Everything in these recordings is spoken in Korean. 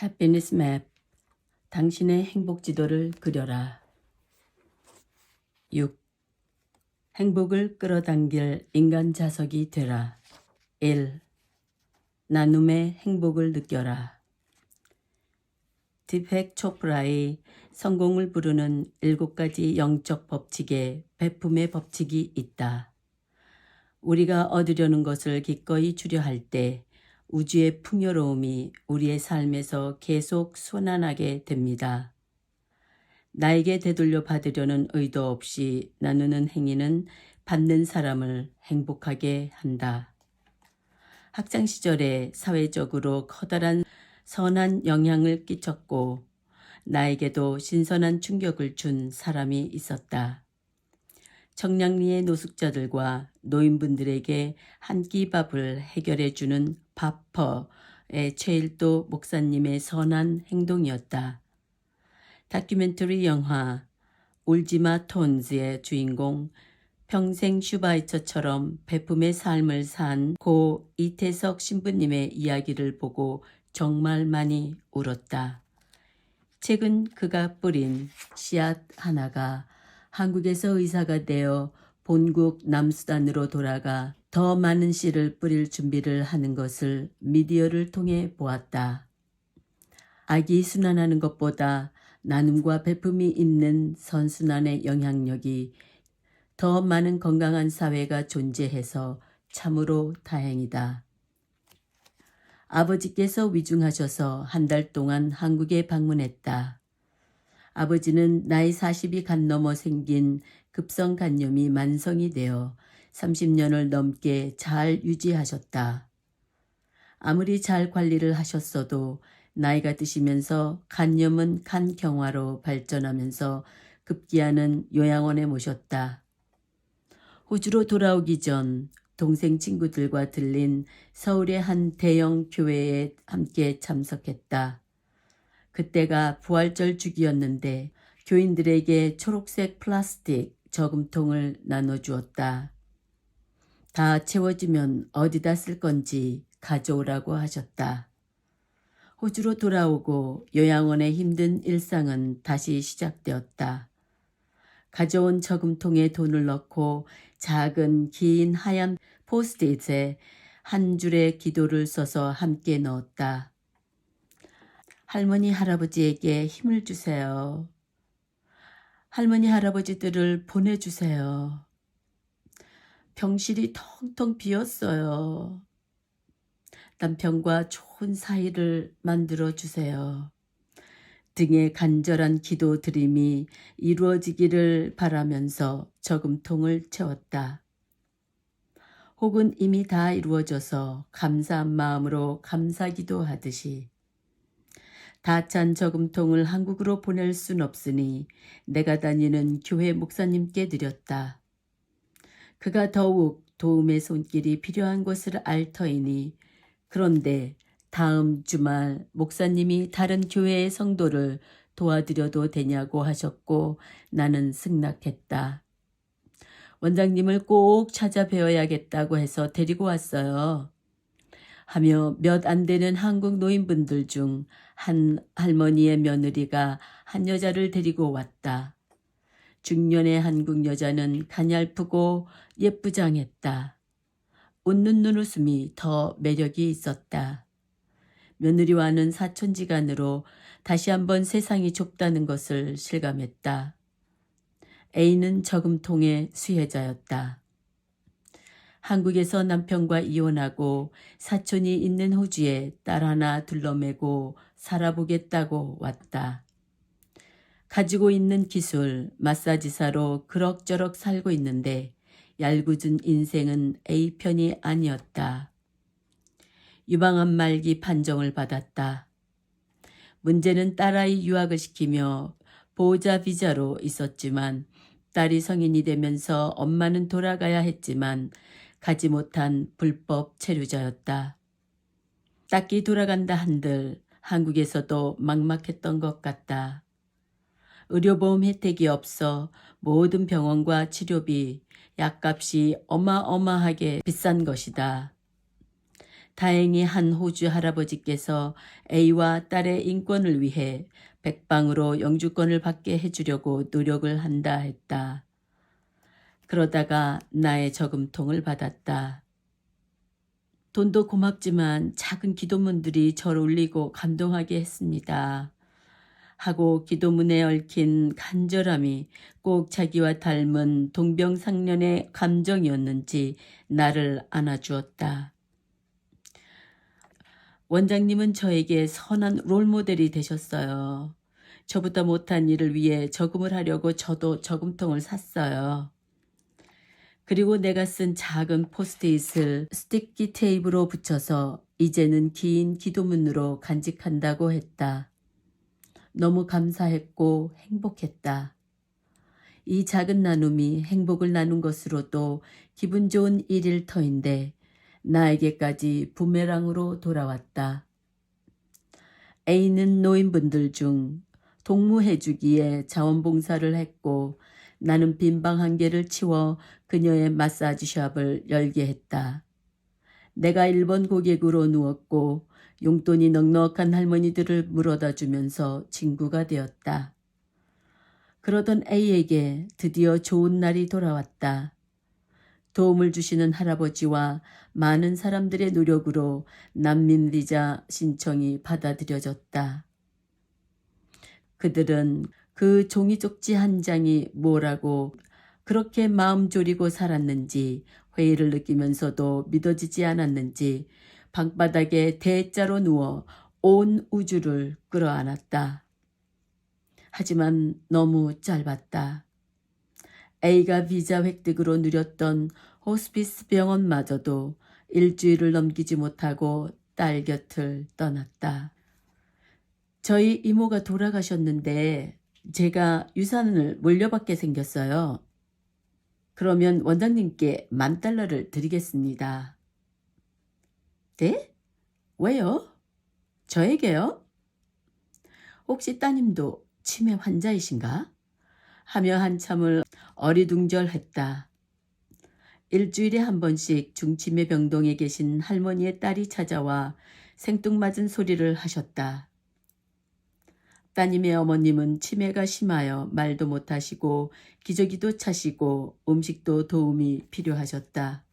해피니스 맵. 당신의 행복 지도를 그려라. 6. 행복을 끌어당길 인간 자석이 되라. 1. 나눔의 행복을 느껴라. 디펙 초프라의 성공을 부르는 7가지 영적 법칙에 베품의 법칙이 있다. 우리가 얻으려는 것을 기꺼이 주려 할 때 우주의 풍요로움이 우리의 삶에서 계속 순환하게 됩니다. 나에게 되돌려 받으려는 의도 없이 나누는 행위는 받는 사람을 행복하게 한다. 학창 시절에 사회적으로 커다란 선한 영향을 끼쳤고 나에게도 신선한 충격을 준 사람이 있었다. 청량리의 노숙자들과 노인분들에게 한 끼 밥을 해결해주는 바퍼의 최일도 목사님의 선한 행동이었다. 다큐멘터리 영화 울지마 톤즈의 주인공 평생 슈바이처처럼 베품의 삶을 산 고 이태석 신부님의 이야기를 보고 정말 많이 울었다. 최근 그가 뿌린 씨앗 하나가 한국에서 의사가 되어 본국 남수단으로 돌아가 더 많은 씨를 뿌릴 준비를 하는 것을 미디어를 통해 보았다. 악이 순환하는 것보다 나눔과 베품이 있는 선순환의 영향력이 더 많은 건강한 사회가 존재해서 참으로 다행이다. 아버지께서 위중하셔서 한 달 동안 한국에 방문했다. 아버지는 나이 40이 간 넘어 생긴 급성간염이 만성이 되어 30년을 넘게 잘 유지하셨다. 아무리 잘 관리를 하셨어도 나이가 드시면서 간염은 간경화로 발전하면서 급기야는 요양원에 모셨다. 호주로 돌아오기 전 동생 친구들과 들린 서울의 한 대형 교회에 함께 참석했다. 그때가 부활절 주기였는데 교인들에게 초록색 플라스틱 저금통을 나눠주었다. 다 채워지면 어디다 쓸 건지 가져오라고 하셨다. 호주로 돌아오고 요양원의 힘든 일상은 다시 시작되었다. 가져온 저금통에 돈을 넣고 작은 긴 하얀 포스트잇에 한 줄의 기도를 써서 함께 넣었다. 할머니 할아버지에게 힘을 주세요. 할머니 할아버지들을 보내주세요. 병실이 텅텅 비었어요. 남편과 좋은 사이를 만들어 주세요. 등의 간절한 기도 드림이 이루어지기를 바라면서 저금통을 채웠다. 혹은 이미 다 이루어져서 감사한 마음으로 감사기도 하듯이 다 찬 저금통을 한국으로 보낼 순 없으니 내가 다니는 교회 목사님께 드렸다. 그가 더욱 도움의 손길이 필요한 것을 알 터이니 그런데 다음 주말 목사님이 다른 교회의 성도를 도와드려도 되냐고 하셨고 나는 승낙했다. 원장님을 꼭 찾아뵈어야겠다고 해서 데리고 왔어요. 하며 몇 안 되는 한국 노인분들 중 한 할머니의 며느리가 한 여자를 데리고 왔다. 중년의 한국 여자는 가냘프고 예쁘장했다. 웃는 눈웃음이 더 매력이 있었다. 며느리와는 사촌지간으로 다시 한번 세상이 좁다는 것을 실감했다. A는 저금통의 수혜자였다. 한국에서 남편과 이혼하고 사촌이 있는 호주에 딸 하나 둘러매고 살아보겠다고 왔다. 가지고 있는 기술, 마사지사로 그럭저럭 살고 있는데 얄궂은 인생은 A편이 아니었다. 유방암 말기 판정을 받았다. 문제는 딸아이 유학을 시키며 보호자 비자로 있었지만 딸이 성인이 되면서 엄마는 돌아가야 했지만 가지 못한 불법 체류자였다. 딱히 돌아간다 한들 한국에서도 막막했던 것 같다. 의료보험 혜택이 없어 모든 병원과 치료비, 약값이 어마어마하게 비싼 것이다. 다행히 한 호주 할아버지께서 A와 딸의 인권을 위해 백방으로 영주권을 받게 해주려고 노력을 한다 했다. 그러다가 나의 저금통을 받았다. 돈도 고맙지만 작은 기도문들이 저를 울리고 감동하게 했습니다. 하고 기도문에 얽힌 간절함이 꼭 자기와 닮은 동병상련의 감정이었는지 나를 안아주었다. 원장님은 저에게 선한 롤모델이 되셨어요. 저보다 못한 일을 위해 저금을 하려고 저도 저금통을 샀어요. 그리고 내가 쓴 작은 포스트잇을 스티키 테이프로 붙여서 이제는 긴 기도문으로 간직한다고 했다. 너무 감사했고 행복했다. 이 작은 나눔이 행복을 나눈 것으로도 기분 좋은 일일 터인데 나에게까지 부메랑으로 돌아왔다. A는 노인분들 중 동무해주기에 자원봉사를 했고 나는 빈방 한 개를 치워 그녀의 마사지 샵을 열게 했다. 내가 1번 고객으로 누웠고 용돈이 넉넉한 할머니들을 물어다 주면서 친구가 되었다. 그러던 A에게 드디어 좋은 날이 돌아왔다. 도움을 주시는 할아버지와 많은 사람들의 노력으로 난민 비자 신청이 받아들여졌다. 그들은 그 종이 쪽지 한 장이 뭐라고 그렇게 마음 졸이고 살았는지 회의를 느끼면서도 믿어지지 않았는지 방바닥에 대자로 누워 온 우주를 끌어안았다. 하지만 너무 짧았다. A가 비자 획득으로 누렸던 호스피스 병원마저도 일주일을 넘기지 못하고 딸 곁을 떠났다. 저희 이모가 돌아가셨는데 제가 유산을 물려받게 생겼어요. 그러면 원장님께 $10,000를 드리겠습니다. 네? 왜요? 저에게요? 혹시 따님도 치매 환자이신가? 하며 한참을 어리둥절했다. 일주일에 한 번씩 중치매 병동에 계신 할머니의 딸이 찾아와 생뚱맞은 소리를 하셨다. 따님의 어머님은 치매가 심하여 말도 못하시고 기저귀도 차시고 음식도 도움이 필요하셨다.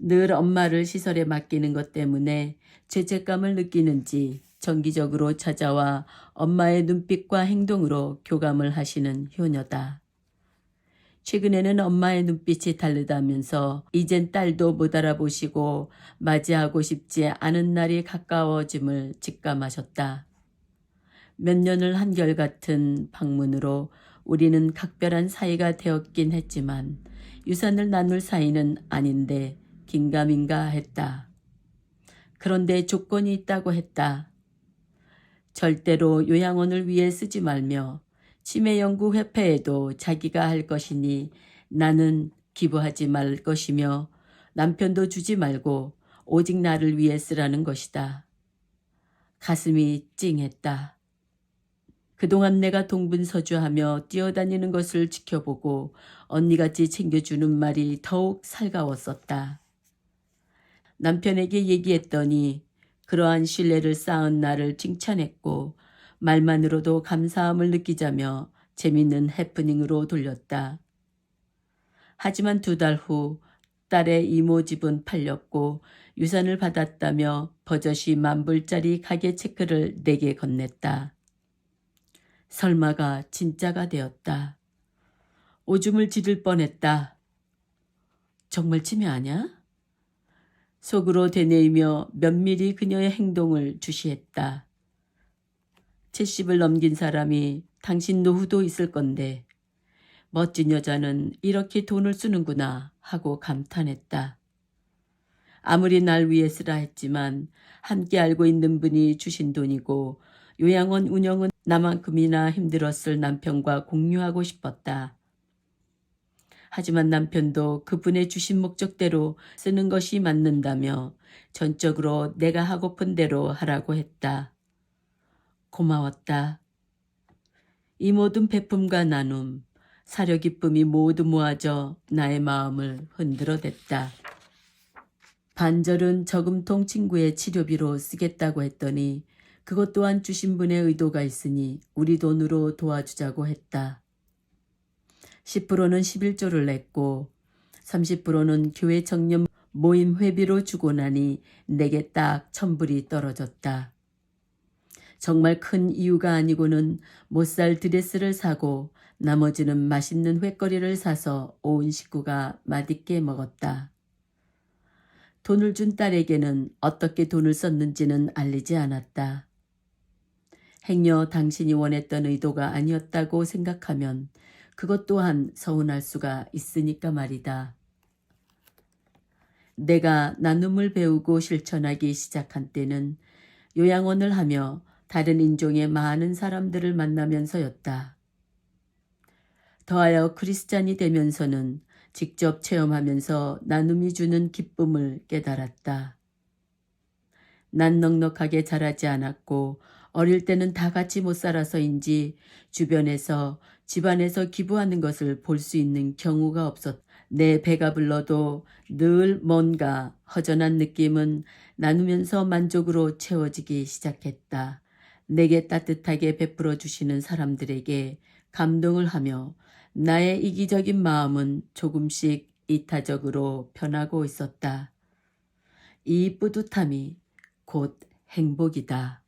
늘 엄마를 시설에 맡기는 것 때문에 죄책감을 느끼는지 정기적으로 찾아와 엄마의 눈빛과 행동으로 교감을 하시는 효녀다. 최근에는 엄마의 눈빛이 다르다면서 이젠 딸도 못 알아보시고 맞이하고 싶지 않은 날이 가까워짐을 직감하셨다. 몇 년을 한결같은 방문으로 우리는 각별한 사이가 되었긴 했지만 유산을 나눌 사이는 아닌데 긴가민가 했다. 그런데 조건이 있다고 했다. 절대로 요양원을 위해 쓰지 말며 치매연구협회에도 자기가 할 것이니 나는 기부하지 말 것이며 남편도 주지 말고 오직 나를 위해 쓰라는 것이다. 가슴이 찡했다. 그동안 내가 동분서주하며 뛰어다니는 것을 지켜보고 언니같이 챙겨주는 말이 더욱 살가웠었다. 남편에게 얘기했더니 그러한 신뢰를 쌓은 나를 칭찬했고 말만으로도 감사함을 느끼자며 재밌는 해프닝으로 돌렸다. 하지만 2달 후 딸의 이모 집은 팔렸고 유산을 받았다며 버젓이 $10,000짜리 가계 체크를 내게 건넸다. 설마가 진짜가 되었다. 오줌을 지를 뻔했다. 정말 치매 아냐? 속으로 되뇌이며 면밀히 그녀의 행동을 주시했다. 70을 넘긴 사람이 당신 노후도 있을 건데 멋진 여자는 이렇게 돈을 쓰는구나 하고 감탄했다. 아무리 날 위해 쓰라 했지만 함께 알고 있는 분이 주신 돈이고 요양원 운영은 나만큼이나 힘들었을 남편과 공유하고 싶었다. 하지만 남편도 그분의 주신 목적대로 쓰는 것이 맞는다며 전적으로 내가 하고픈 대로 하라고 했다. 고마웠다. 이 모든 베품과 나눔, 사려 기쁨이 모두 모아져 나의 마음을 흔들어댔다. 반절은 저금통 친구의 치료비로 쓰겠다고 했더니 그것 또한 주신 분의 의도가 있으니 우리 돈으로 도와주자고 했다. 10%는 11조를 냈고 30%는 교회 청년 모임 회비로 주고 나니 내게 딱 1,000불이 떨어졌다. 정말 큰 이유가 아니고는 못 살 드레스를 사고 나머지는 맛있는 횟거리를 사서 온 식구가 맛있게 먹었다. 돈을 준 딸에게는 어떻게 돈을 썼는지는 알리지 않았다. 행여 당신이 원했던 의도가 아니었다고 생각하면 그것 또한 서운할 수가 있으니까 말이다. 내가 나눔을 배우고 실천하기 시작한 때는 요양원을 하며 다른 인종의 많은 사람들을 만나면서였다. 더하여 크리스찬이 되면서는 직접 체험하면서 나눔이 주는 기쁨을 깨달았다. 난 넉넉하게 자라지 않았고 어릴 때는 다 같이 못 살아서인지 주변에서 집안에서 기부하는 것을 볼 수 있는 경우가 없었다. 내 배가 불러도 늘 뭔가 허전한 느낌은 나누면서 만족으로 채워지기 시작했다. 내게 따뜻하게 베풀어 주시는 사람들에게 감동을 하며 나의 이기적인 마음은 조금씩 이타적으로 변하고 있었다. 이 뿌듯함이 곧 행복이다.